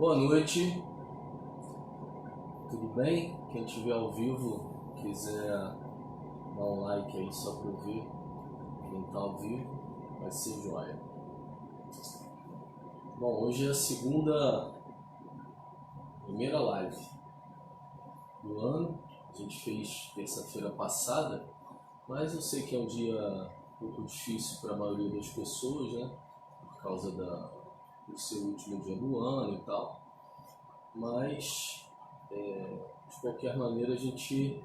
Boa noite, tudo bem? Quem estiver ao vivo, quiser dar um like aí só para eu ver quem está ao vivo, vai ser joia. Bom, hoje é a primeira live do ano. A gente fez terça-feira passada, mas eu sei que é um dia um pouco difícil para a maioria das pessoas, né? Por causa do seu último dia do ano e tal. Mas, de qualquer maneira, a gente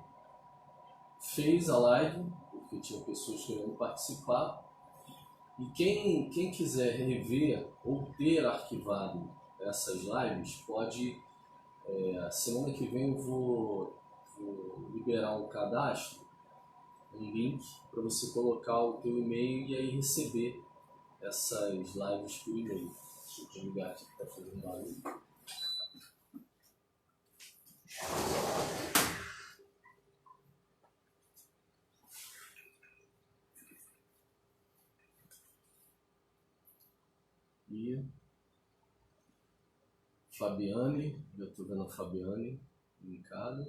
fez a live, porque tinha pessoas querendo participar. E quem quiser rever ou ter arquivado essas lives, pode, semana que vem eu vou liberar um cadastro, um link para você colocar o teu e-mail e aí receber essas lives por e-mail. Deixa eu desligar aqui que está fazendo barulho. E Fabiane, já estou vendo a Fabiane linkada.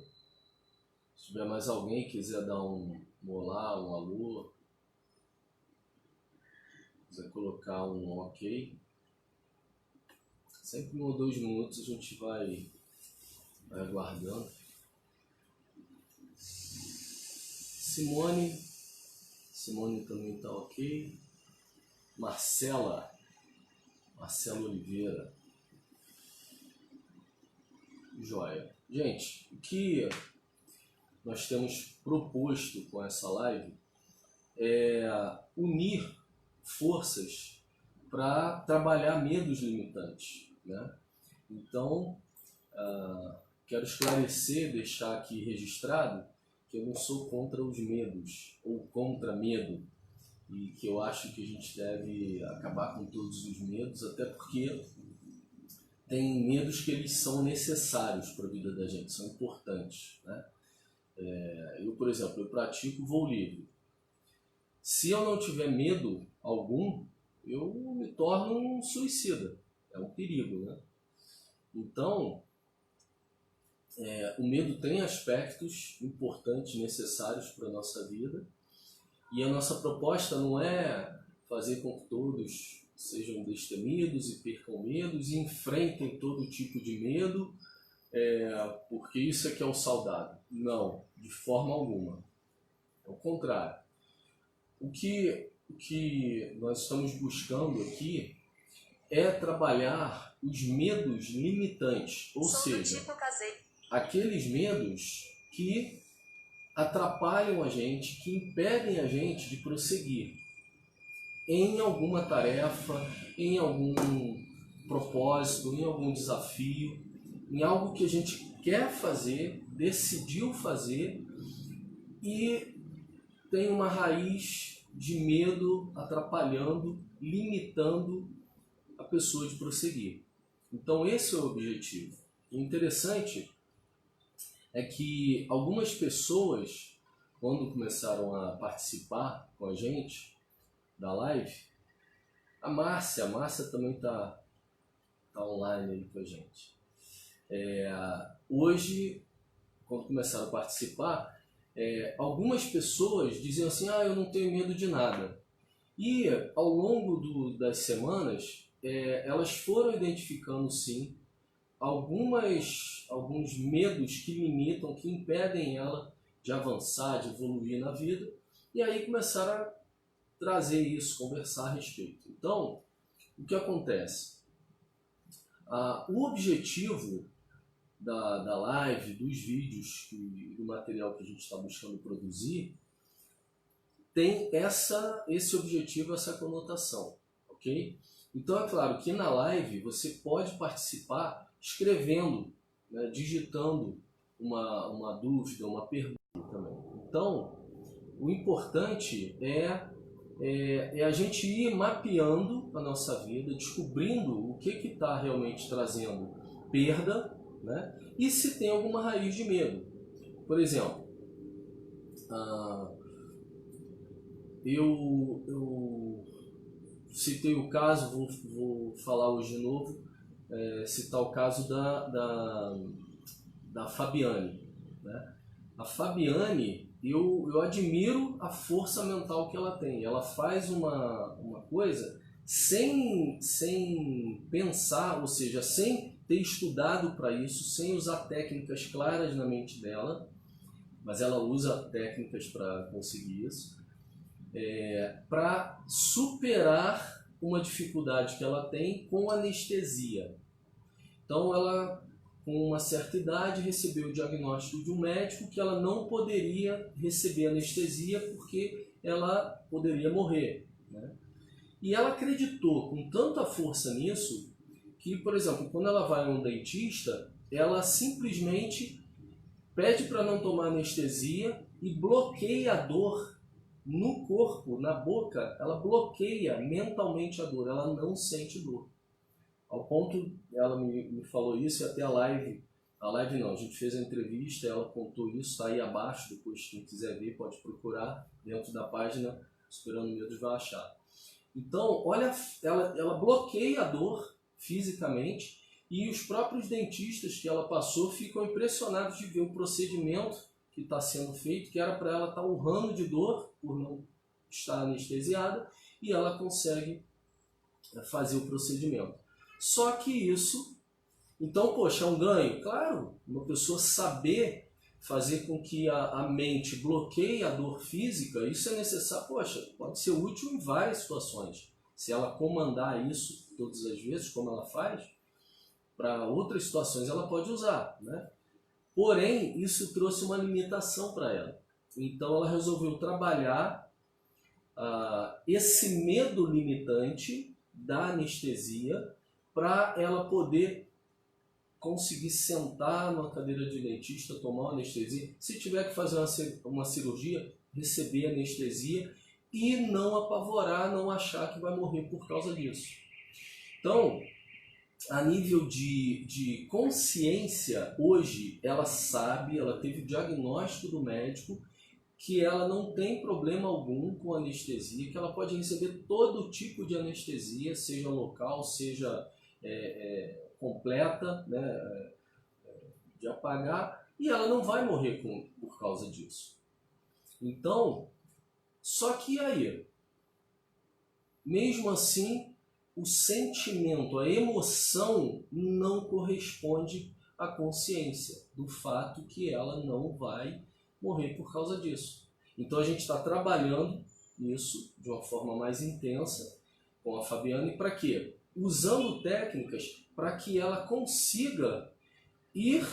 Se tiver mais alguém que quiser dar um olá, um alô, quiser colocar um ok, sempre 1 ou 2 minutos a gente vai aguardando. Simone também está ok. Marcela Oliveira, joia. Gente, o que nós temos proposto com essa live é unir forças para trabalhar medos limitantes, né? Então, quero esclarecer, deixar aqui registrado que eu não sou contra os medos ou contra medo, e que eu acho que a gente deve acabar com todos os medos, até porque tem medos que eles são necessários para a vida da gente, são importantes, né? Eu, por exemplo, eu pratico voo livre. Se eu não tiver medo algum, eu me torno um suicida. É um perigo, né? Então, o medo tem aspectos importantes, necessários para a nossa vida. E a nossa proposta não é fazer com que todos sejam destemidos e percam medos e enfrentem todo tipo de medo, porque isso é que é o saudável. Não, de forma alguma. Ao contrário. O que nós estamos buscando aqui é trabalhar os medos limitantes, ou seja, aqueles medos que atrapalham a gente, que impedem a gente de prosseguir em alguma tarefa, em algum propósito, em algum desafio, em algo que a gente quer fazer, decidiu fazer e tem uma raiz de medo atrapalhando, limitando a pessoa de prosseguir. Então esse é o objetivo. O interessante é que algumas pessoas, quando começaram a participar com a gente da live, a Márcia também está online aí com a gente. Hoje, quando começaram a participar, algumas pessoas diziam assim, eu não tenho medo de nada. E ao longo das semanas, elas foram identificando sim alguns medos que limitam, que impedem ela de avançar, de evoluir na vida, e aí começaram a trazer isso, conversar a respeito. Então, o que acontece? O objetivo da live, dos vídeos, do material que a gente está buscando produzir, tem esse objetivo, essa conotação, ok? Então é claro que na live você pode participar escrevendo, né, digitando uma dúvida, uma pergunta também. Então, o importante é a gente ir mapeando a nossa vida, descobrindo o que está realmente trazendo perda, né? E se tem alguma raiz de medo. Por exemplo, eu citei o caso, vou falar hoje de novo, citar o caso da Fabiane, né? A Fabiane, eu admiro a força mental que ela tem. Ela faz uma coisa sem pensar, ou seja, sem ter estudado para isso, sem usar técnicas claras na mente dela, mas ela usa técnicas para conseguir isso, para superar uma dificuldade que ela tem com anestesia. Então ela, com uma certa idade, recebeu o diagnóstico de um médico que ela não poderia receber anestesia porque ela poderia morrer, né? E ela acreditou com tanta força nisso que, por exemplo, quando ela vai a um dentista, ela simplesmente pede para não tomar anestesia e bloqueia a dor no corpo, na boca. Ela bloqueia mentalmente a dor, ela não sente dor. Ao ponto, ela me falou isso e até a live não, a gente fez a entrevista, ela contou isso, está aí abaixo, depois quem quiser ver pode procurar dentro da página Superando Medos vai achar. Então, olha, ela bloqueia a dor fisicamente e os próprios dentistas que ela passou ficam impressionados de ver o procedimento que está sendo feito, que era para ela estar urrando de dor por não estar anestesiada, e ela consegue fazer o procedimento. Só que isso, então, poxa, é um ganho? Claro, uma pessoa saber fazer com que a mente bloqueie a dor física, isso é necessário, poxa, pode ser útil em várias situações. Se ela comandar isso todas as vezes, como ela faz, para outras situações ela pode usar, né? Porém, isso trouxe uma limitação para ela. Então ela resolveu trabalhar esse medo limitante da anestesia para ela poder conseguir sentar numa cadeira de dentista, tomar uma anestesia, se tiver que fazer uma cirurgia, receber anestesia e não apavorar, não achar que vai morrer por causa disso. Então, a nível de consciência, hoje ela sabe, ela teve o diagnóstico do médico que ela não tem problema algum com anestesia, que ela pode receber todo tipo de anestesia, seja local, seja completa, né, de apagar, e ela não vai morrer por causa disso. Então, só que aí, mesmo assim, o sentimento, a emoção não corresponde à consciência do fato que ela não vai morrer por causa disso. Então a gente está trabalhando isso de uma forma mais intensa com a Fabiane, para quê? Usando técnicas para que ela consiga ir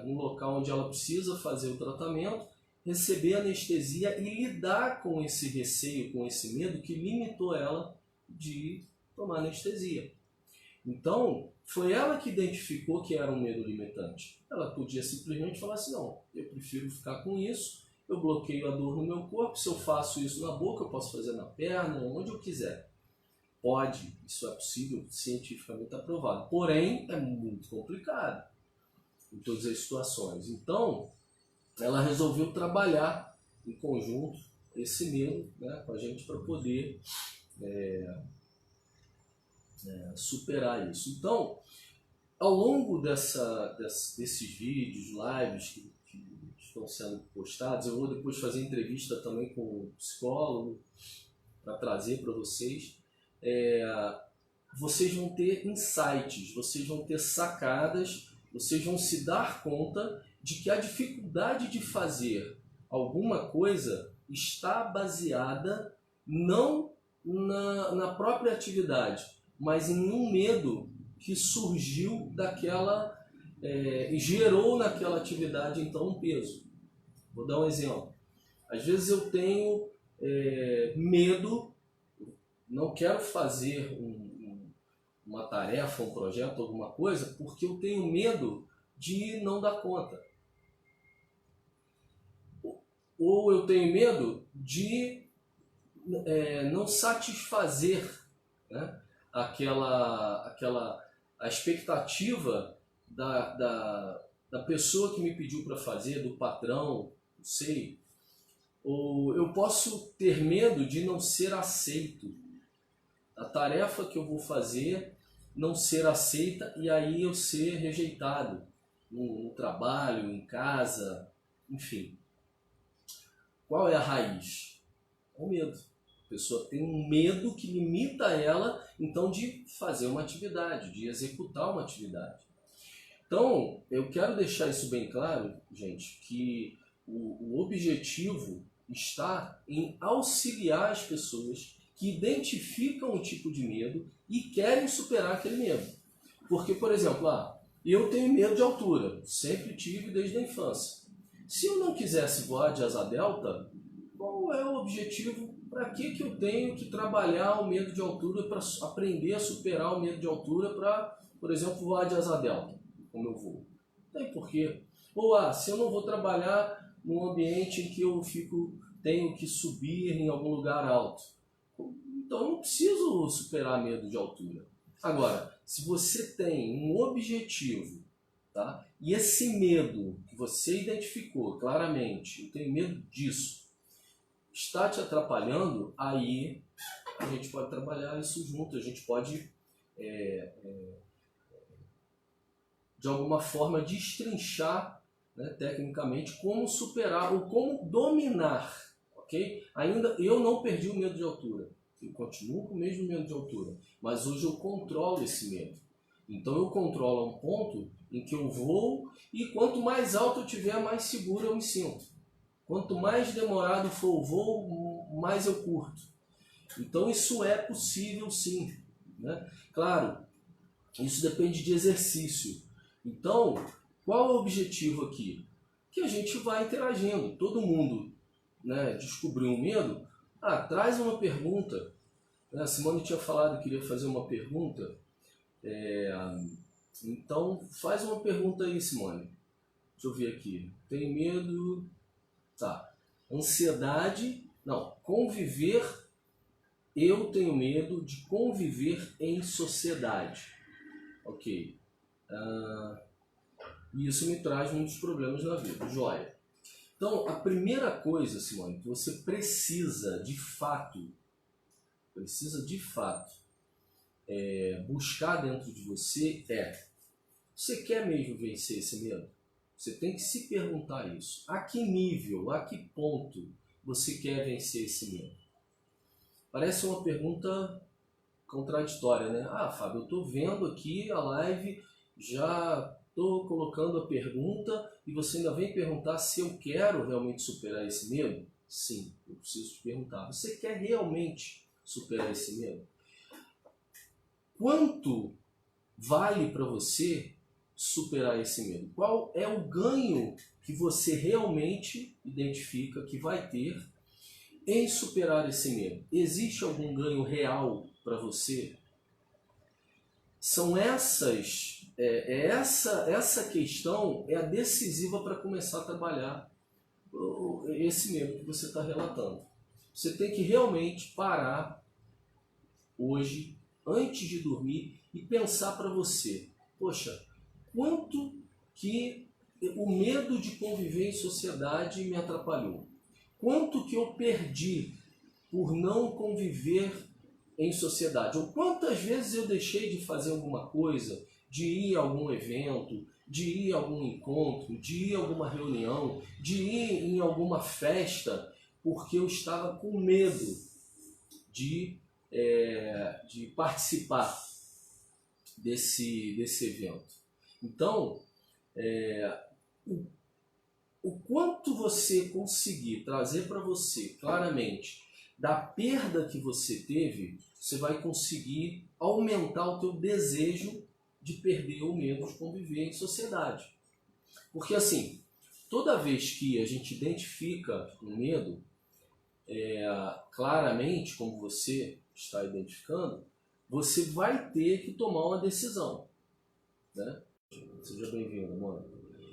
no local onde ela precisa fazer o tratamento, receber anestesia e lidar com esse receio, com esse medo que limitou ela de tomar anestesia. Então, foi ela que identificou que era um medo limitante. Ela podia simplesmente falar assim, não, eu prefiro ficar com isso, eu bloqueio a dor no meu corpo, se eu faço isso na boca, eu posso fazer na perna, onde eu quiser. Pode, isso é possível, cientificamente aprovado. Porém, é muito complicado em todas as situações. Então, ela resolveu trabalhar em conjunto esse medo, né, com a gente para poder superar isso. Então, ao longo desses vídeos, lives que estão sendo postados, eu vou depois fazer entrevista também com um psicólogo para trazer para vocês. Vocês vão ter insights, vocês vão ter sacadas, vocês vão se dar conta de que a dificuldade de fazer alguma coisa está baseada não na própria atividade, mas em um medo que surgiu daquela, gerou naquela atividade então um peso. Vou dar um exemplo. Às vezes eu tenho medo, não quero fazer uma tarefa, um projeto, alguma coisa, porque eu tenho medo de não dar conta. Ou eu tenho medo de não satisfazer, né, a expectativa da pessoa que me pediu para fazer, do patrão, não sei. Ou eu posso ter medo de não ser aceito. A tarefa que eu vou fazer não ser aceita e aí eu ser rejeitado no trabalho, em casa, enfim. Qual é a raiz? É o medo. A pessoa tem um medo que limita ela, então, de fazer uma atividade, de executar uma atividade. Então, eu quero deixar isso bem claro, gente, que o objetivo está em auxiliar as pessoas que identificam o tipo de medo e querem superar aquele medo. Porque, por exemplo, eu tenho medo de altura, sempre tive desde a infância. Se eu não quisesse voar de asa delta, qual é o objetivo? Para que eu tenho que trabalhar o medo de altura para aprender a superar o medo de altura para, por exemplo, voar de asa delta, como eu vou? Não tem porquê. Ou se eu não vou trabalhar num ambiente em que eu tenho que subir em algum lugar alto, então eu não preciso superar medo de altura. Agora, se você tem um objetivo, tá? E esse medo que você identificou claramente, eu tenho medo disso, está te atrapalhando, aí a gente pode trabalhar isso junto, a gente pode, de alguma forma, destrinchar, né, tecnicamente, como superar ou como dominar, ok? Ainda eu não perdi o medo de altura, eu continuo com o mesmo medo de altura, mas hoje eu controlo esse medo. Então eu controlo a um ponto em que eu vou e quanto mais alto eu tiver, mais seguro eu me sinto. Quanto mais demorado for o voo, mais eu curto. Então isso é possível sim, né? Claro, isso depende de exercício. Então, qual é o objetivo aqui? Que a gente vai interagindo. Todo mundo, né, descobriu um medo? Traz uma pergunta. A Simone tinha falado que queria fazer uma pergunta. Então, faz uma pergunta aí, Simone. Deixa eu ver aqui. Tem medo... Tá. Ansiedade... Não. Conviver... Eu tenho medo de conviver em sociedade. Ok. Isso me traz muitos problemas na vida. Joia. Então, a primeira coisa, Simone, que você precisa de fato buscar dentro de você você quer mesmo vencer esse medo? Você tem que se perguntar isso. A que nível, a que ponto você quer vencer esse medo? Parece uma pergunta contraditória, né? Fábio, eu estou vendo aqui a live, já estou colocando a pergunta e você ainda vem perguntar se eu quero realmente superar esse medo? Sim, eu preciso te perguntar. Você quer realmente superar esse medo? Quanto vale para você superar esse medo? Qual é o ganho que você realmente identifica que vai ter em superar esse medo? Existe algum ganho real para você? São essa questão é a decisiva para começar a trabalhar esse medo que você está relatando. Você tem que realmente parar hoje, antes de dormir, e pensar para você, poxa, quanto que o medo de conviver em sociedade me atrapalhou? Quanto que eu perdi por não conviver em sociedade? Ou quantas vezes eu deixei de fazer alguma coisa, de ir a algum evento, de ir a algum encontro, de ir a alguma reunião, de ir em alguma festa, porque eu estava com medo de participar desse evento. Então, o quanto você conseguir trazer para você claramente da perda que você teve, você vai conseguir aumentar o teu desejo de perder o medo de conviver em sociedade. Porque assim, toda vez que a gente identifica um medo, claramente, como você está identificando, você vai ter que tomar uma decisão, né? Seja bem-vindo, mano.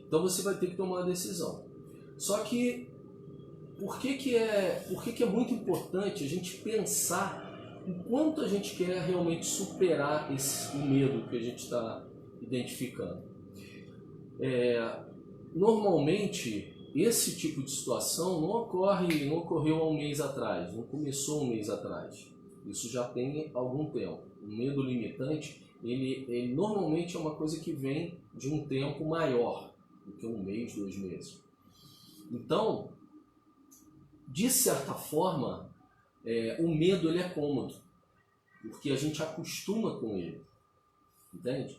Então você vai ter que tomar uma decisão. Só que por que é muito importante a gente pensar o quanto a gente quer realmente superar o medo que a gente está identificando? Normalmente, esse tipo de situação não ocorreu há um mês atrás, não começou um mês atrás. Isso já tem algum tempo. O medo limitante, ele normalmente é uma coisa que vem de um tempo maior do que 1 mês, 2 meses. Então, de certa forma, o medo ele é cômodo, porque a gente acostuma com ele, entende?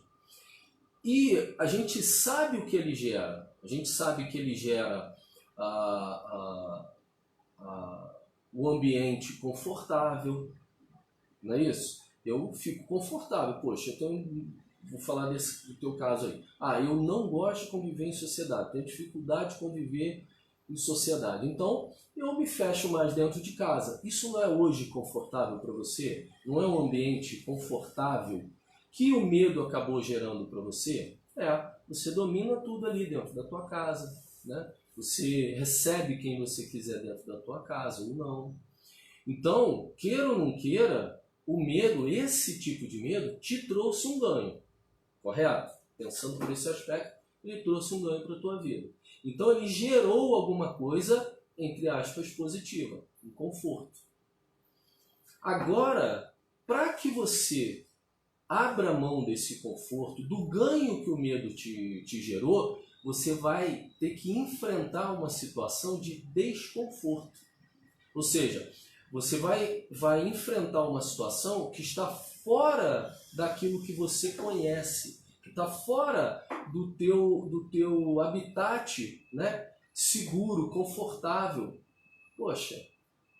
E a gente sabe o que ele gera. A gente sabe que ele gera o ambiente confortável, não é isso? Eu fico confortável. Poxa, então vou falar do teu caso aí. Eu não gosto de conviver em sociedade, tenho dificuldade de conviver em sociedade. Então, eu me fecho mais dentro de casa. Isso não é hoje confortável para você? Não é um ambiente confortável que o medo acabou gerando para você? Você domina tudo ali dentro da tua casa, né? Você recebe quem você quiser dentro da tua casa ou não. Então, queira ou não queira, o medo, esse tipo de medo, te trouxe um ganho, correto? Pensando por esse aspecto, ele trouxe um ganho para a tua vida. Então, ele gerou alguma coisa, entre aspas, positiva, um conforto. Agora, para que você abra mão desse conforto, do ganho que o medo te gerou, você vai ter que enfrentar uma situação de desconforto. Ou seja, você vai enfrentar uma situação que está fora daquilo que você conhece, que está fora do teu habitat, né? Seguro, confortável. Poxa,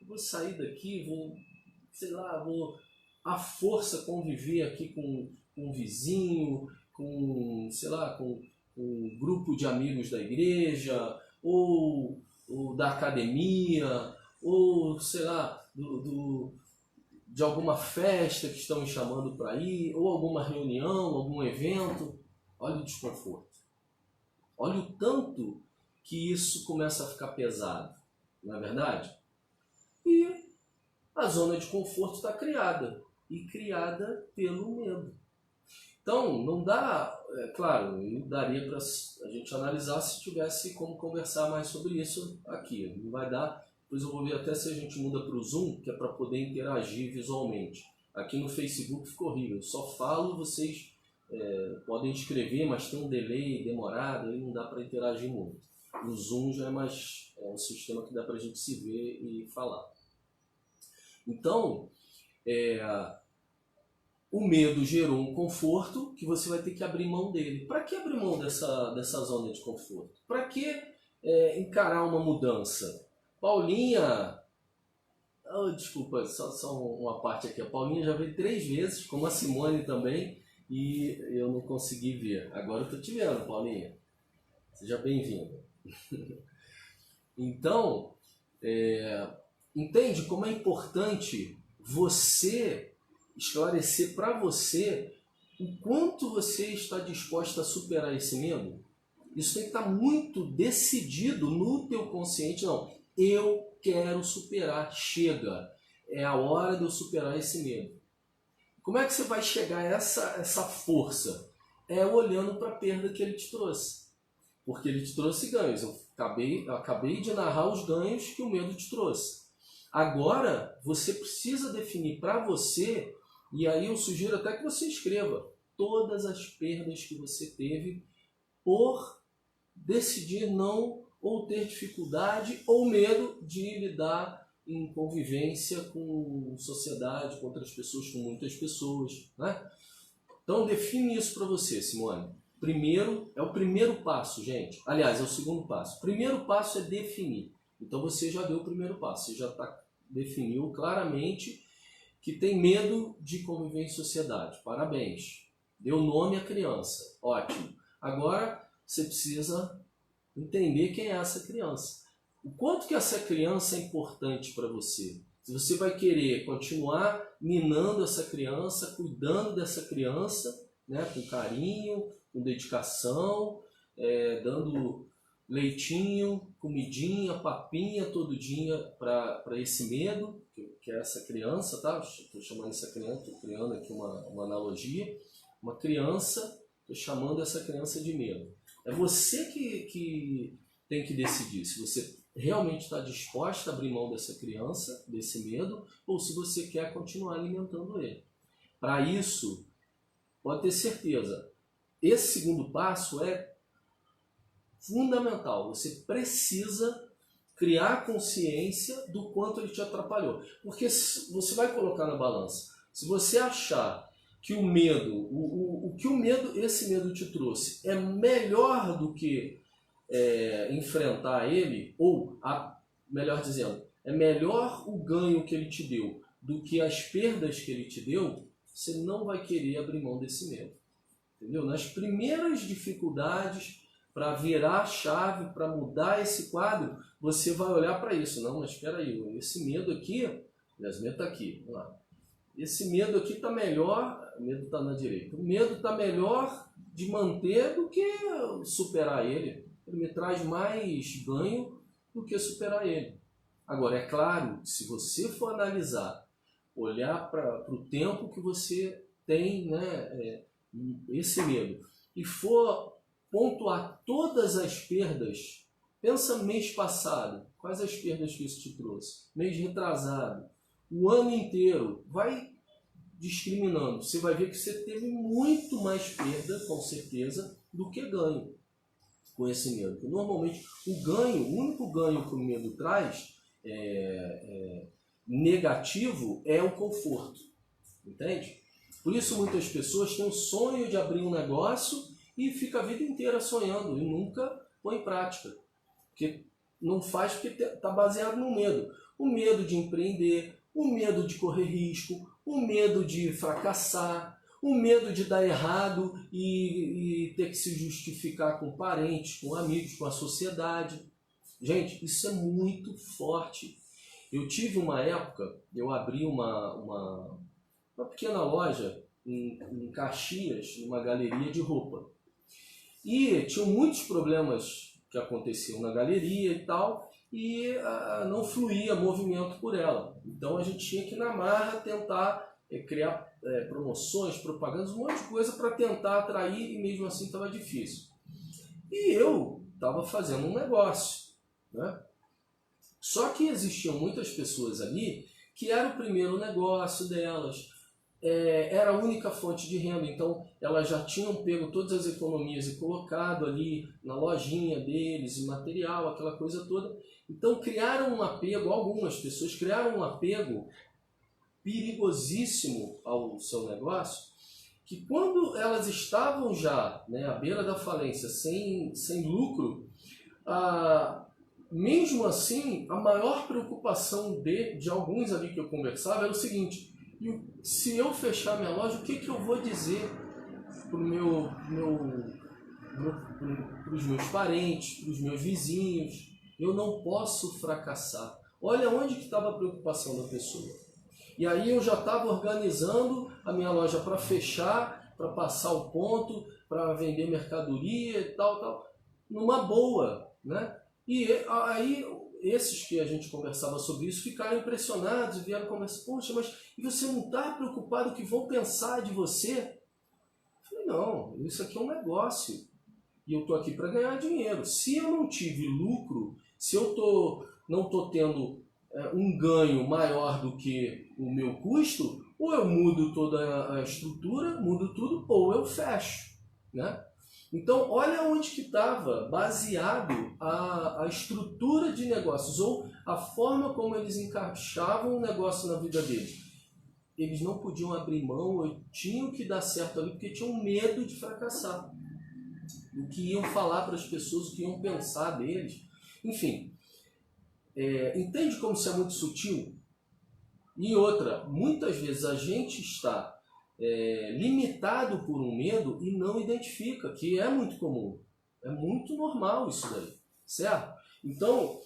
eu vou sair daqui, vou à força conviver aqui com um vizinho, com um grupo de amigos da igreja, ou da academia, ou de alguma festa que estão me chamando para ir, ou alguma reunião, algum evento. Olha o desconforto. Olha o tanto que isso começa a ficar pesado, não é verdade? E a zona de conforto está criada, e criada pelo medo. Então, não dá, claro, daria para a gente analisar se tivesse como conversar mais sobre isso aqui. Não vai dar, depois eu vou ver até se a gente muda para o Zoom, que é para poder interagir visualmente. Aqui no Facebook ficou horrível, eu só falo, vocês podem escrever, mas tem um delay demorado, aí não dá para interagir muito. No Zoom já é um sistema que dá para a gente se ver e falar. Então, o medo gerou um conforto que você vai ter que abrir mão dele. Para que abrir mão dessa zona de conforto? Para que encarar uma mudança? Paulinha... desculpa, só uma parte aqui. A Paulinha já veio 3 vezes, como a Simone também, e eu não consegui ver. Agora eu estou te vendo, Paulinha. Seja bem-vinda. Então, entende como é importante você esclarecer para você o quanto você está disposto a superar esse medo? Isso tem que estar muito decidido no teu consciente. Não, eu quero superar, chega. É a hora de eu superar esse medo. Como é que você vai chegar a essa força? Olhando para a perda que ele te trouxe. Porque ele te trouxe ganhos. Eu acabei de narrar os ganhos que o medo te trouxe. Agora, você precisa definir para você, e aí eu sugiro até que você escreva todas as perdas que você teve por decidir não, ou ter dificuldade ou medo de lidar em convivência com sociedade, com outras pessoas, com muitas pessoas, né? Então define isso para você, Simone. Primeiro, é o primeiro passo, gente. Aliás, é o segundo passo. O primeiro passo é definir. Então você já deu o primeiro passo, você já definiu claramente que tem medo de conviver em sociedade. Parabéns. Deu nome à criança. Ótimo. Agora você precisa entender quem é essa criança. O quanto que essa criança é importante para você. Se você vai querer continuar minando essa criança, cuidando dessa criança, né, com carinho, com dedicação, dando leitinho, comidinha, papinha todo dia para esse medo, que é essa criança, tá? Estou chamando essa criança, estou criando aqui uma analogia. Uma criança, estou chamando essa criança de medo. É você que tem que decidir se você realmente está disposta a abrir mão dessa criança, desse medo, ou se você quer continuar alimentando ele. Para isso, pode ter certeza, esse segundo passo é fundamental. Você precisa criar consciência do quanto ele te atrapalhou. Porque você vai colocar na balança. Se você achar que o medo, esse medo te trouxe, é melhor do que enfrentar ele, ou, melhor dizendo, é melhor o ganho que ele te deu do que as perdas que ele te deu, você não vai querer abrir mão desse medo. Entendeu? Nas primeiras dificuldades, para virar a chave, para mudar esse quadro, você vai olhar para isso. Não, mas espera aí, esse medo aqui, aliás, o medo está aqui, vamos lá. Esse medo aqui está melhor, o medo está na direita, o medo está melhor de manter do que superar ele. Ele me traz mais ganho do que superar ele. Agora, é claro, se você for analisar, olhar para o tempo que você tem, né, esse medo, e for pontuar todas as perdas, pensa mês passado, quais as perdas que isso te trouxe? Mês retrasado, o ano inteiro, vai discriminando. Você vai ver que você teve muito mais perda, com certeza, do que ganho com esse medo. Porque normalmente o único ganho que o medo traz negativo é o conforto. Entende? Por isso muitas pessoas têm o sonho de abrir um negócio e fica a vida inteira sonhando e nunca põe em prática. Porque não faz porque está baseado no medo. O medo de empreender, o medo de correr risco, o medo de fracassar, o medo de dar errado e ter que se justificar com parentes, com amigos, com a sociedade. Gente, isso é muito forte. Eu tive uma época, eu abri uma pequena loja em Caxias, numa galeria de roupa. E tinham muitos problemas que aconteciam na galeria e tal, e não fluía movimento por ela. Então a gente tinha que, na marra, tentar criar promoções, propagandas, um monte de coisa para tentar atrair, e mesmo assim estava difícil. E eu estava fazendo um negócio, né? Só que existiam muitas pessoas ali que era o primeiro negócio delas, era a única fonte de renda, então elas já tinham pego todas as economias e colocado ali na lojinha deles, em material, aquela coisa toda. Então criaram um apego, algumas pessoas criaram um apego perigosíssimo ao seu negócio, que quando elas estavam já, né, à beira da falência, sem lucro, mesmo assim, a maior preocupação de alguns ali que eu conversava era o seguinte: se eu fechar minha loja, o que eu vou dizer para os meus parentes, para os meus vizinhos? Eu não posso fracassar. Olha onde que estava a preocupação da pessoa. E aí eu já estava organizando a minha loja para fechar, para passar o ponto, para vender mercadoria e tal, numa boa, né? E aí esses que a gente conversava sobre isso ficaram impressionados e vieram conversar: poxa, mas e você não está preocupado que vão pensar de você? Eu falei: não, isso aqui é um negócio e eu estou aqui para ganhar dinheiro. Se eu não tive lucro, se eu não estou tendo um ganho maior do que o meu custo, ou eu mudo toda a estrutura, mudo tudo, ou eu fecho, né? Então, olha onde que estava baseado a estrutura de negócios, ou a forma como eles encaixavam o negócio na vida deles. Eles não podiam abrir mão, ou tinham que dar certo ali, porque tinham medo de fracassar. O que iam falar para as pessoas, o que iam pensar deles. Enfim, entende como isso é muito sutil? E outra, muitas vezes a gente está limitado por um medo e não identifica, que é muito comum, é muito normal isso daí, certo? Então,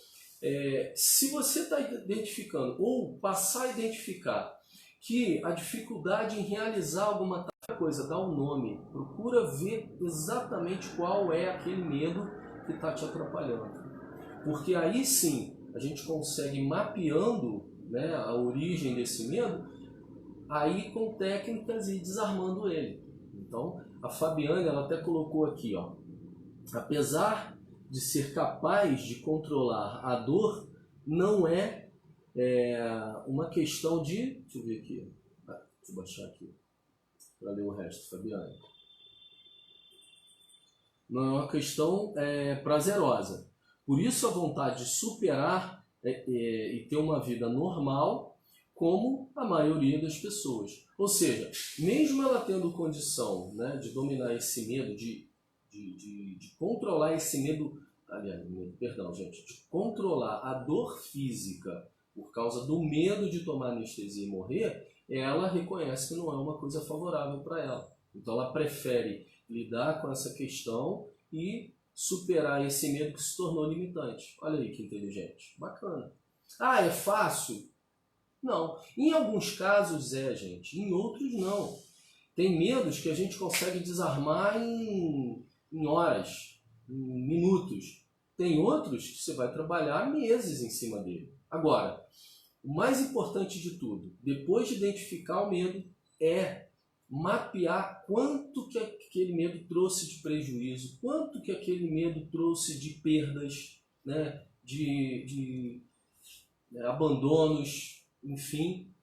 se você está identificando ou passar a identificar que a dificuldade em realizar alguma coisa, dá um nome, procura ver exatamente qual é aquele medo que está te atrapalhando, porque aí sim a gente consegue, mapeando, né, a origem desse medo, aí com técnicas e desarmando ele. Então, a Fabiane, ela até colocou aqui, ó: apesar de ser capaz de controlar a dor, não é uma questão de... Deixa eu ver aqui. Deixa eu baixar aqui. para ler o resto, Fabiane. Não é uma questão prazerosa. Por isso a vontade de superar e ter uma vida normal, como a maioria das pessoas. Ou seja, mesmo ela tendo condição, né, de dominar esse medo, de controlar esse medo, aliás, perdão, gente, de controlar a dor física por causa do medo de tomar anestesia e morrer, ela reconhece que não é uma coisa favorável para ela. Então ela prefere lidar com essa questão e superar esse medo que se tornou limitante. Olha aí que inteligente. Bacana. Ah, é fácil? Não. Em alguns casos gente. Em outros não. Tem medos que a gente consegue desarmar em horas, em minutos. Tem outros que você vai trabalhar meses em cima dele. Agora, o mais importante de tudo, depois de identificar o medo, é mapear quanto que aquele medo trouxe de prejuízo, quanto que aquele medo trouxe de perdas, né, de abandonos, enfim,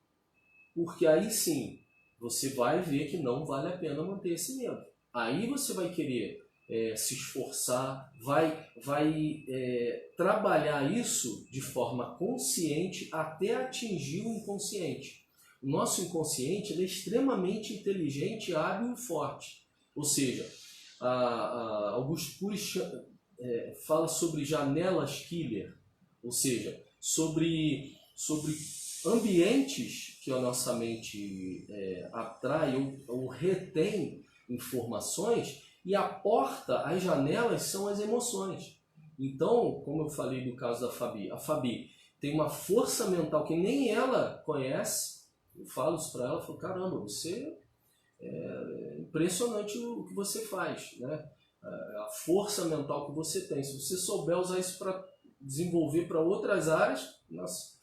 porque aí sim você vai ver que não vale a pena manter esse medo. Aí você vai querer se esforçar, vai trabalhar isso de forma consciente até atingir o inconsciente. O nosso inconsciente ele é extremamente inteligente, hábil e forte. Ou seja, Augusto Cury fala sobre janelas killer, ou seja, sobre ambientes que a nossa mente atrai ou retém informações, e a porta, as janelas são as emoções. Então, como eu falei do caso da Fabi, a Fabi tem uma força mental que nem ela conhece. Eu falo isso para ela, eu falo, caramba, você é impressionante o que você faz, né? A força mental que você tem. Se você souber usar isso para desenvolver para outras áreas, nossa,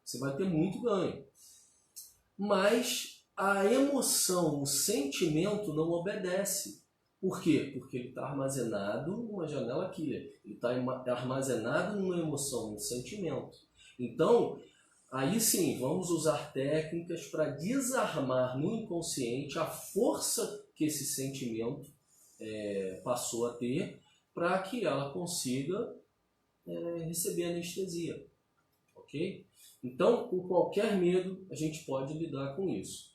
você vai ter muito ganho. Mas a emoção, o sentimento não obedece. Por quê? Porque ele está armazenado numa janela killer. Ele está armazenado numa emoção, num sentimento. Então, aí sim, vamos usar técnicas para desarmar no inconsciente a força que esse sentimento passou a ter, para que ela consiga receber anestesia. Ok? Então, com qualquer medo, a gente pode lidar com isso.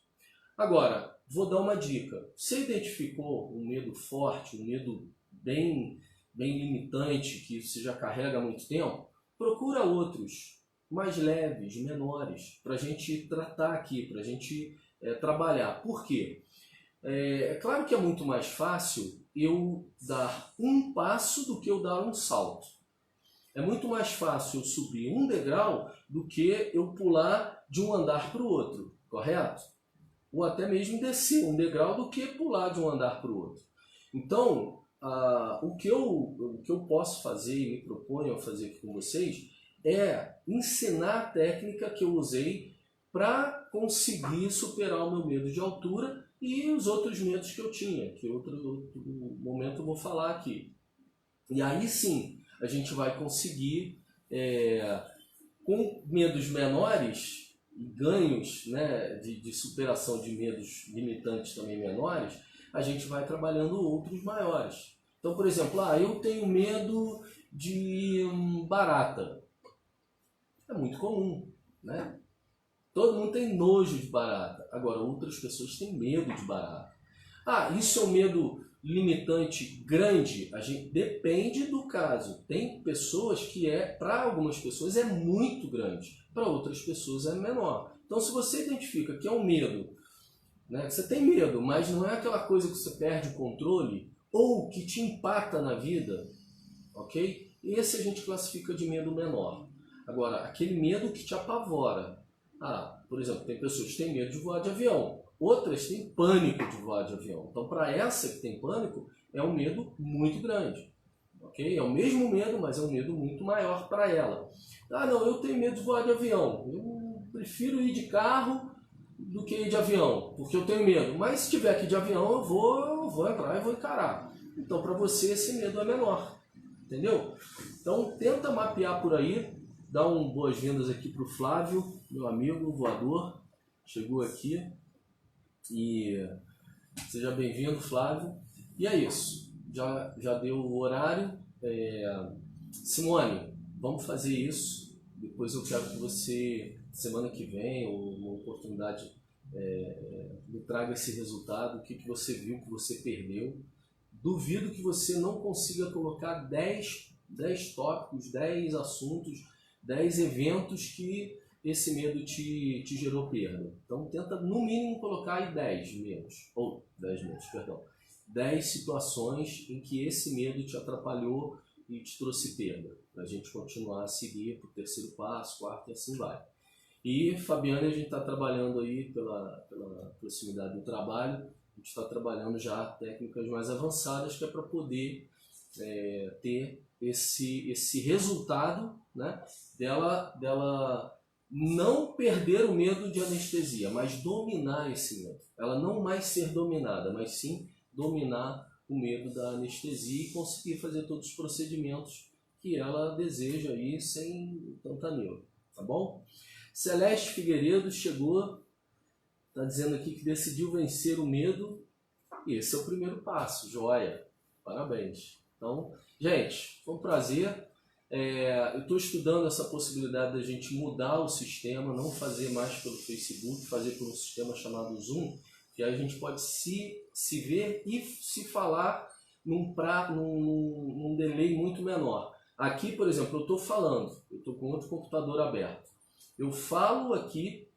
Agora, vou dar uma dica. Você identificou um medo forte, um medo bem limitante, que você já carrega há muito tempo? Procura outros mais leves, menores, para a gente tratar aqui, para a gente trabalhar. Por quê? É claro que é muito mais fácil eu dar um passo do que eu dar um salto. É muito mais fácil eu subir um degrau do que eu pular de um andar para o outro, correto? Ou até mesmo descer um degrau do que pular de um andar para o outro. Então, o que eu posso fazer e me proponho a fazer aqui com vocês é ensinar a técnica que eu usei para conseguir superar o meu medo de altura e os outros medos que eu tinha, que outro momento eu vou falar aqui. E aí sim, a gente vai conseguir, com medos menores, ganhos, né, de superação de medos limitantes também menores, a gente vai trabalhando outros maiores. Então, por exemplo, eu tenho medo de barata. É muito comum, né? Todo mundo tem nojo de barata. Agora, outras pessoas têm medo de barata. Isso é um medo limitante grande? A gente depende do caso. Tem pessoas que para algumas pessoas é muito grande, para outras pessoas é menor. Então, se você identifica que é um medo, né, que você tem medo, mas não é aquela coisa que você perde o controle ou que te empata na vida, ok? Esse a gente classifica de medo menor. Agora, aquele medo que te apavora. Por exemplo, tem pessoas que têm medo de voar de avião. Outras têm pânico de voar de avião. Então, para essa que tem pânico, é um medo muito grande. Okay? É o mesmo medo, mas é um medo muito maior para ela. Não, eu tenho medo de voar de avião. Eu prefiro ir de carro do que ir de avião, porque eu tenho medo. Mas se tiver que ir de avião, eu vou entrar e vou encarar. Então, para você, esse medo é menor. Entendeu? Então, tenta mapear por aí. Dá boas-vindas aqui para o Flávio, meu amigo voador. Chegou aqui. E Seja bem-vindo, Flávio. E é isso. Já deu o horário. Simone, vamos fazer isso. Depois eu quero que você, semana que vem, ou uma oportunidade, me traga esse resultado, o que você viu, o que você perdeu. Duvido que você não consiga colocar 10 tópicos, 10 assuntos, 10 eventos que esse medo te gerou perda. Então tenta no mínimo colocar aí 10 medos, ou 10 medos, perdão. 10 situações em que esse medo te atrapalhou e te trouxe perda, para a gente continuar a seguir para o terceiro passo, quarto e assim vai. E, Fabiana, a gente está trabalhando aí pela proximidade do trabalho, a gente está trabalhando já técnicas mais avançadas que é para poder ter esse resultado, né, dela não perder o medo de anestesia, mas dominar esse medo. Ela não mais ser dominada, mas sim dominar o medo da anestesia e conseguir fazer todos os procedimentos que ela deseja aí sem tanta neura, tá bom? Celeste Figueiredo chegou, está dizendo aqui que decidiu vencer o medo e esse é o primeiro passo, joia, parabéns. Então, gente, foi um prazer. Eu estou estudando essa possibilidade da gente mudar o sistema, não fazer mais pelo Facebook, fazer por um sistema chamado Zoom, que aí a gente pode se ver e se falar num delay muito menor. Aqui, por exemplo, eu estou falando, eu estou com outro computador aberto. Eu falo aqui,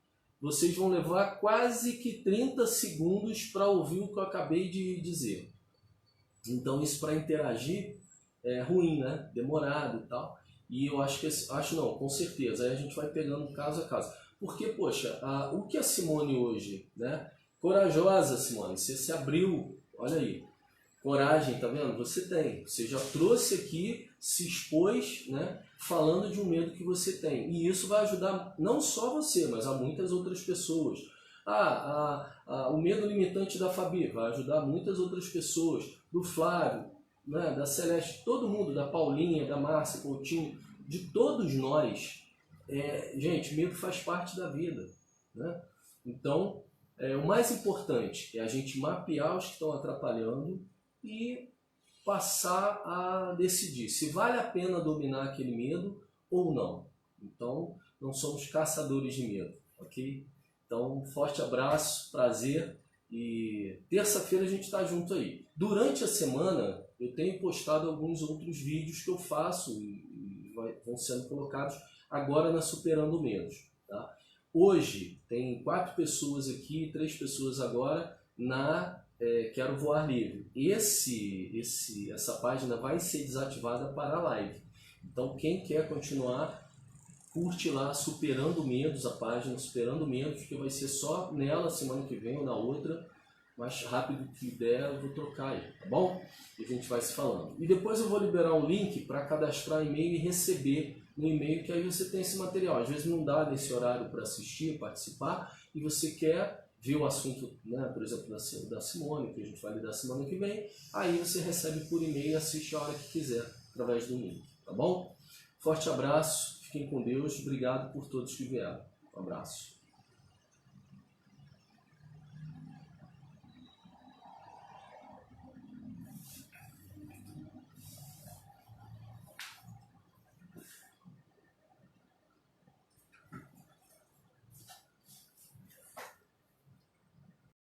vocês vão levar quase que 30 segundos para ouvir o que eu acabei de dizer. Então isso para interagir é ruim, né? Demorado e tal. E eu acho não, com certeza. Aí a gente vai pegando caso a caso. Porque, poxa, o que a Simone hoje, né? Corajosa, Simone, você se abriu, olha aí. Coragem, tá vendo? Você tem. Você já trouxe aqui, se expôs, né? Falando de um medo que você tem. E isso vai ajudar não só você, mas a muitas outras pessoas. O medo limitante da Fabi vai ajudar muitas outras pessoas. Do Flávio, né? Da Celeste, todo mundo, da Paulinha, da Márcia Coutinho, de todos nós. Gente, medo faz parte da vida, né? Então, o mais importante é a gente mapear os que estão atrapalhando e passar a decidir se vale a pena dominar aquele medo ou não. Então, não somos caçadores de medo, ok? Então, um forte abraço, prazer e terça-feira a gente está junto aí. Durante a semana, eu tenho postado alguns outros vídeos que eu faço e vão sendo colocados agora na Superando Medos, tá? Hoje tem 4 pessoas aqui, 3 pessoas agora na Quero Voar Livre. Essa página vai ser desativada para a live. Então quem quer continuar, curte lá Superando Medos, a página Superando Medos, que vai ser só nela semana que vem ou na outra. Mais rápido que der, eu vou trocar aí, tá bom? E a gente vai se falando. E depois eu vou liberar um link para cadastrar e-mail e receber no e-mail, que aí você tem esse material. Às vezes não dá nesse horário para assistir, participar, e você quer ver o assunto, né, por exemplo, da Simone, que a gente vai lidar semana que vem, aí você recebe por e-mail e assiste a hora que quiser, através do link, tá bom? Forte abraço, fiquem com Deus, obrigado por todos que vieram. Um abraço.